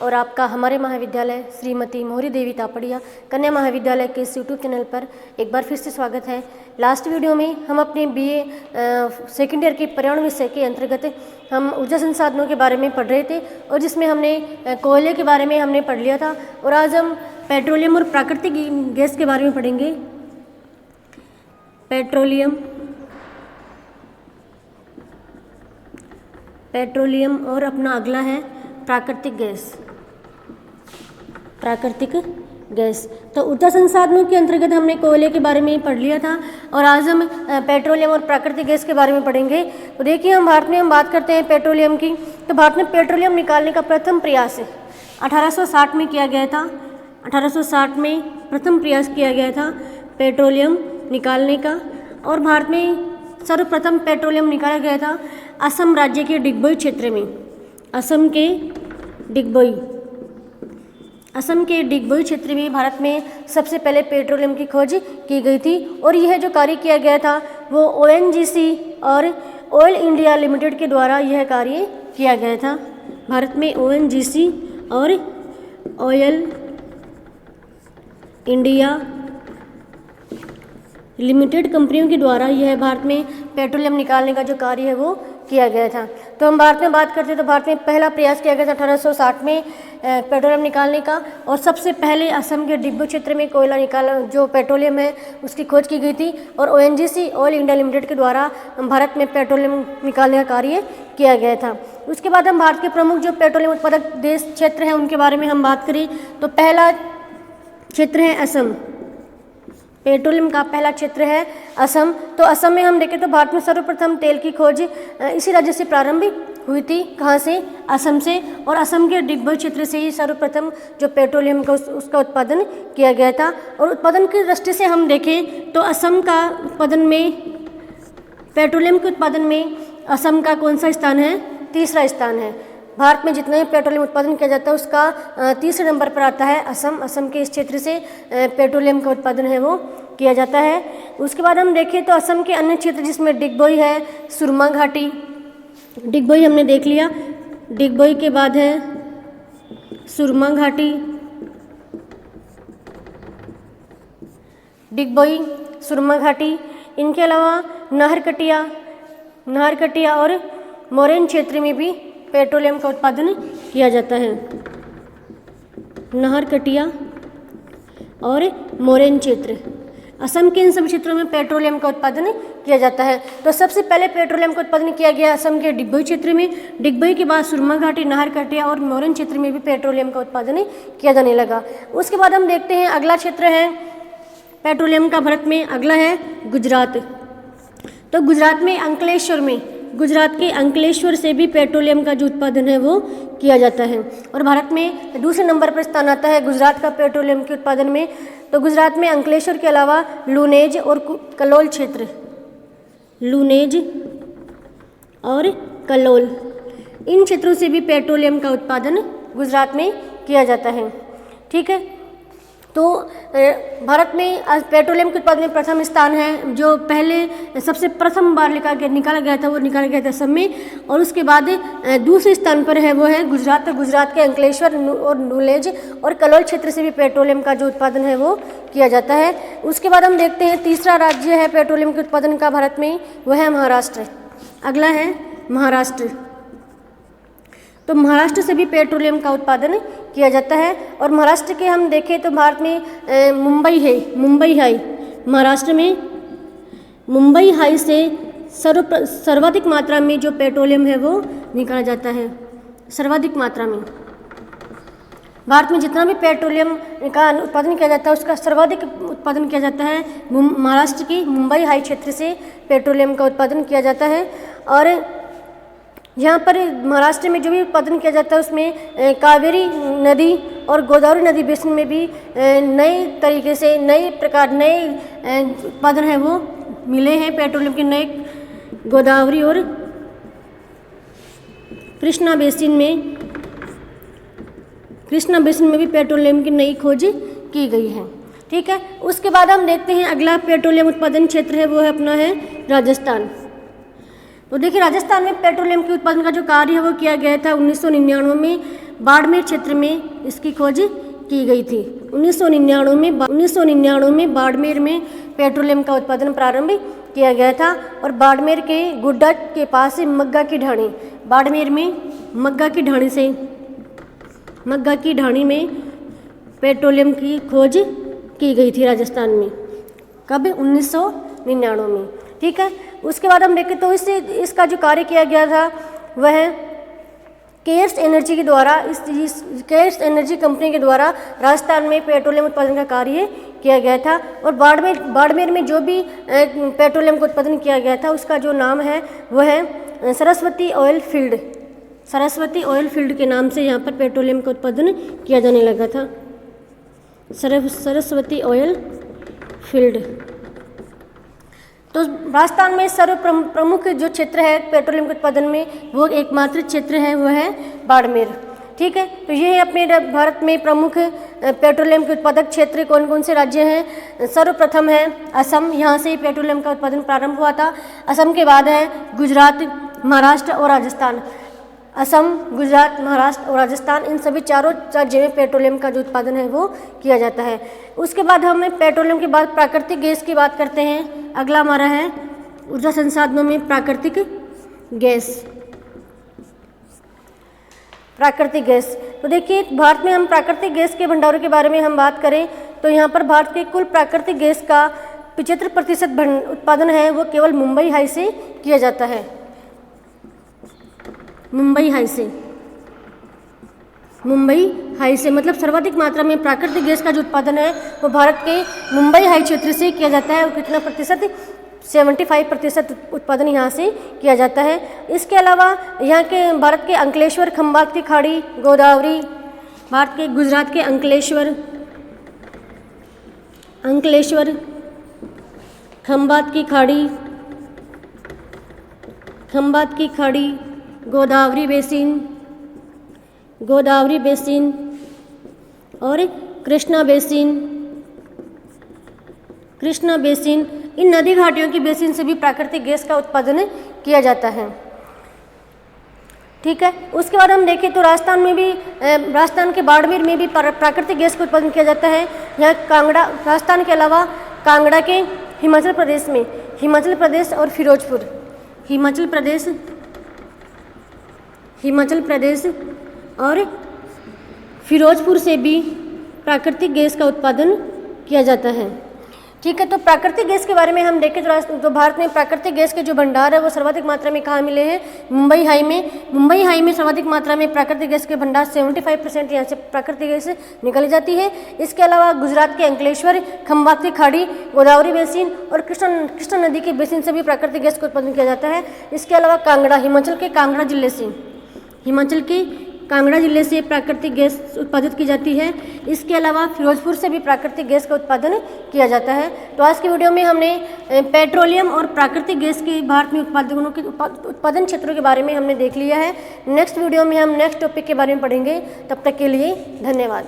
और आपका हमारे महाविद्यालय श्रीमती मोहरी देवी तापड़िया कन्या महाविद्यालय के इस यूट्यूब चैनल पर एक बार फिर से स्वागत है। लास्ट वीडियो में हम अपने बीए सेकेंड ईयर के पर्यावरण विषय के अंतर्गत हम ऊर्जा संसाधनों के बारे में पढ़ रहे थे और जिसमें हमने कोयले के बारे में हमने पढ़ लिया था और आज हम पेट्रोलियम और प्राकृतिक गैस के बारे में पढ़ेंगे। पेट्रोलियम और अपना अगला है प्राकृतिक गैस। तो ऊर्जा संसाधनों के अंतर्गत हमने कोयले के बारे में पढ़ लिया था और आज हम पेट्रोलियम और प्राकृतिक गैस के बारे में पढ़ेंगे। तो देखिए हम भारत में बात करते हैं पेट्रोलियम की। तो भारत में पेट्रोलियम निकालने का प्रथम प्रयास 1860 में किया गया था। 1860 में प्रथम प्रयास किया गया था पेट्रोलियम निकालने का और भारत में सर्वप्रथम पेट्रोलियम निकाला गया था असम राज्य के डिगबोई क्षेत्र में। असम के डिगबोई क्षेत्र में भारत में सबसे पहले पेट्रोलियम की खोज की गई थी और यह जो कार्य किया गया था वो ONGC और ऑयल इंडिया लिमिटेड के द्वारा यह कार्य किया गया था। भारत में ONGC और ऑयल इंडिया लिमिटेड कंपनियों के द्वारा यह भारत में पेट्रोलियम निकालने का जो कार्य है वो किया गया था। तो हम भारत में बात करते हैं तो भारत में पहला प्रयास किया गया था 1860 में पेट्रोलियम निकालने का और सबसे पहले असम के डिगबोई क्षेत्र में कोयला निकाला जो पेट्रोलियम है उसकी खोज की गई थी और ONGC ऑयल इंडिया लिमिटेड के द्वारा भारत में पेट्रोलियम निकालने का कार्य किया गया था। उसके बाद हम भारत के प्रमुख जो पेट्रोलियम उत्पादक देश क्षेत्र हैं उनके बारे में हम बात करें तो पहला क्षेत्र है असम। पेट्रोलियम का पहला क्षेत्र है असम। तो असम में हम देखें तो भारत में सर्वप्रथम तेल की खोज इसी राज्य से प्रारंभ हुई थी। कहाँ से? असम से। और असम के डिगबोई क्षेत्र से ही सर्वप्रथम जो पेट्रोलियम का उसका उत्पादन किया गया था। और उत्पादन की दृष्टि से हम देखें तो असम का उत्पादन में पेट्रोलियम के उत्पादन में असम का कौन सा स्थान है? तीसरा स्थान है। भारत में जितना ही पेट्रोलियम उत्पादन किया जाता है उसका तीसरे नंबर पर आता है असम। असम के इस क्षेत्र से पेट्रोलियम का उत्पादन है वो किया जाता है। उसके बाद हम देखें तो असम के अन्य क्षेत्र जिसमें डिगबोई है, सुरमा घाटी, डिगबोई हमने देख लिया। डिगबोई के बाद है सुरमा घाटी, डिगबोई, सुरमा घाटी। इनके अलावा नाहरकटिया और मोरेन क्षेत्र में भी पेट्रोलियम का उत्पादन किया जाता है। नाहरकटिया और मोरेन क्षेत्र, असम के इन सभी क्षेत्रों में पेट्रोलियम का उत्पादन किया जाता है। तो सबसे पहले पेट्रोलियम का उत्पादन किया गया असम के डिगबोई क्षेत्र में। डिगबोई के बाद सुरमा घाटी, नाहरकटिया और मोरेन क्षेत्र में भी पेट्रोलियम का उत्पादन किया जाने लगा। उसके बाद हम देखते हैं अगला क्षेत्र है पेट्रोलियम का भारत में, अगला है गुजरात। तो गुजरात के अंकलेश्वर से भी पेट्रोलियम का जो उत्पादन है वो किया जाता है और भारत में दूसरे नंबर पर स्थान आता है गुजरात का पेट्रोलियम के उत्पादन में। तो गुजरात में अंकलेश्वर के अलावा लूनेज और कलोल क्षेत्र, लूनेज और कलोल, इन क्षेत्रों से भी पेट्रोलियम का उत्पादन गुजरात में किया जाता है। ठीक है। तो भारत में पेट्रोलियम के उत्पादन में प्रथम स्थान है। जो पहले सबसे प्रथम बार निकाला गया था वो निकाला गया था असम में और उसके बाद दूसरे स्थान पर है वो है गुजरात। तो गुजरात के अंकलेश्वर और नुलेज और कलोल क्षेत्र से भी पेट्रोलियम का जो उत्पादन है वो किया जाता है। उसके बाद हम देखते हैं तीसरा राज्य है पेट्रोलियम के उत्पादन का भारत में, वह है महाराष्ट्र। अगला है महाराष्ट्र। तो महाराष्ट्र से भी पेट्रोलियम का उत्पादन किया जाता है और महाराष्ट्र के हम देखें तो भारत में मुंबई हाई, महाराष्ट्र में मुंबई हाई से सर्वाधिक मात्रा में जो पेट्रोलियम है वो निकाला जाता है। सर्वाधिक मात्रा में भारत में जितना भी पेट्रोलियम का उत्पादन किया जाता है उसका सर्वाधिक उत्पादन किया जाता है महाराष्ट्र की मुंबई हाई क्षेत्र से पेट्रोलियम का उत्पादन किया जाता है। और यहाँ पर महाराष्ट्र में जो भी उत्पादन किया जाता है उसमें कावेरी नदी और गोदावरी नदी बेसिन में भी नए तरीके से नए उत्पादन है वो मिले हैं पेट्रोलियम के नए। गोदावरी और कृष्णा बेसिन में भी पेट्रोलियम की नई खोज की गई है। ठीक है। उसके बाद हम देखते हैं अगला पेट्रोलियम उत्पादन क्षेत्र है वो है अपना है राजस्थान। तो देखिए राजस्थान में पेट्रोलियम के उत्पादन का जो कार्य है वो किया गया था 1999 में। बाड़मेर क्षेत्र में इसकी खोज की गई थी। 1999 में बाड़मेर में पेट्रोलियम का उत्पादन प्रारंभ किया गया था और बाड़मेर के गुड्डा के पास से मग्गा की ढाणी, बाड़मेर में मग्गा की ढाणी में पेट्रोलियम की खोज की गई थी राजस्थान में। कब? 1999 में। ठीक है। उसके बाद हम देखें तो इसका जो कार्य किया गया था वह केयर्स एनर्जी के द्वारा, केयर्स एनर्जी कंपनी के द्वारा राजस्थान में पेट्रोलियम उत्पादन का कार्य किया गया था। और बाड़मेर में जो भी पेट्रोलियम का उत्पादन किया गया था उसका जो नाम है वह है Saraswati oil field. Saraswati oil field के नाम से यहाँ पर पेट्रोलियम का उत्पादन किया जाने लगा था। Saraswati oil field. तो राजस्थान में सर्व प्रमुख जो क्षेत्र है पेट्रोलियम के उत्पादन में वो एकमात्र क्षेत्र है वो है बाड़मेर। ठीक है। तो ये अपने भारत में प्रमुख पेट्रोलियम के उत्पादक क्षेत्र कौन कौन से राज्य हैं? सर्वप्रथम है असम, यहाँ से पेट्रोलियम का उत्पादन प्रारंभ हुआ था। असम के बाद है गुजरात, महाराष्ट्र और राजस्थान। असम, गुजरात, महाराष्ट्र और राजस्थान, इन सभी चारों राज्यों में पेट्रोलियम का जो उत्पादन है वो किया जाता है। उसके बाद हम पेट्रोलियम के बाद प्राकृतिक गैस की बात करते हैं। अगला हमारा है ऊर्जा संसाधनों में प्राकृतिक गैस। प्राकृतिक गैस, तो देखिए भारत में हम प्राकृतिक गैस के भंडारों के बारे में हम बात करें तो यहाँ पर भारत के कुल प्राकृतिक गैस का 75% उत्पादन है वो केवल मुंबई हाई से किया जाता है। मुंबई हाई से मतलब सर्वाधिक मात्रा में प्राकृतिक गैस का जो उत्पादन है वो भारत के मुंबई हाई क्षेत्र से किया जाता है। और कितना प्रतिशत? 75% उत्पादन यहाँ से किया जाता है। इसके अलावा यहाँ के भारत के अंकलेश्वर, खंबात की खाड़ी, गोदावरी, भारत के गुजरात के अंकलेश्वर, खंबात की खाड़ी, गोदावरी बेसिन और कृष्णा बेसिन, इन नदी घाटियों की बेसिन से भी प्राकृतिक गैस का उत्पादन किया जाता है। ठीक है। उसके बाद हम देखें तो राजस्थान के बाड़मेर में भी प्राकृतिक गैस का उत्पादन किया जाता है। यहाँ कांगड़ा, राजस्थान के अलावा कांगड़ा के हिमाचल प्रदेश और फिरोजपुर, हिमाचल प्रदेश और फिरोजपुर से भी प्राकृतिक गैस का उत्पादन किया जाता है। ठीक है। तो प्राकृतिक गैस के बारे में हम देखें तो भारत में प्राकृतिक गैस के जो भंडार है वो सर्वाधिक मात्रा में कहाँ मिले हैं? मुंबई हाई में सर्वाधिक मात्रा में प्राकृतिक गैस के भंडार 75% यहाँ से प्राकृतिक गैस निकाली जाती है। इसके अलावा गुजरात के अंकलेश्वर, खंबात की खाड़ी, गोदावरी बेसिन और कृष्णा नदी के बेसिन से भी प्राकृतिक गैस का उत्पादन किया जाता है। इसके अलावा कांगड़ा, हिमाचल के कांगड़ा जिले से प्राकृतिक गैस उत्पादित की जाती है। इसके अलावा फिरोजपुर से भी प्राकृतिक गैस का उत्पादन किया जाता है। तो आज की वीडियो में हमने पेट्रोलियम और प्राकृतिक गैस के भारत में उत्पादन क्षेत्रों के बारे में हमने देख लिया है। नेक्स्ट वीडियो में हम नेक्स्ट टॉपिक के बारे में पढ़ेंगे। तब तक के लिए धन्यवाद।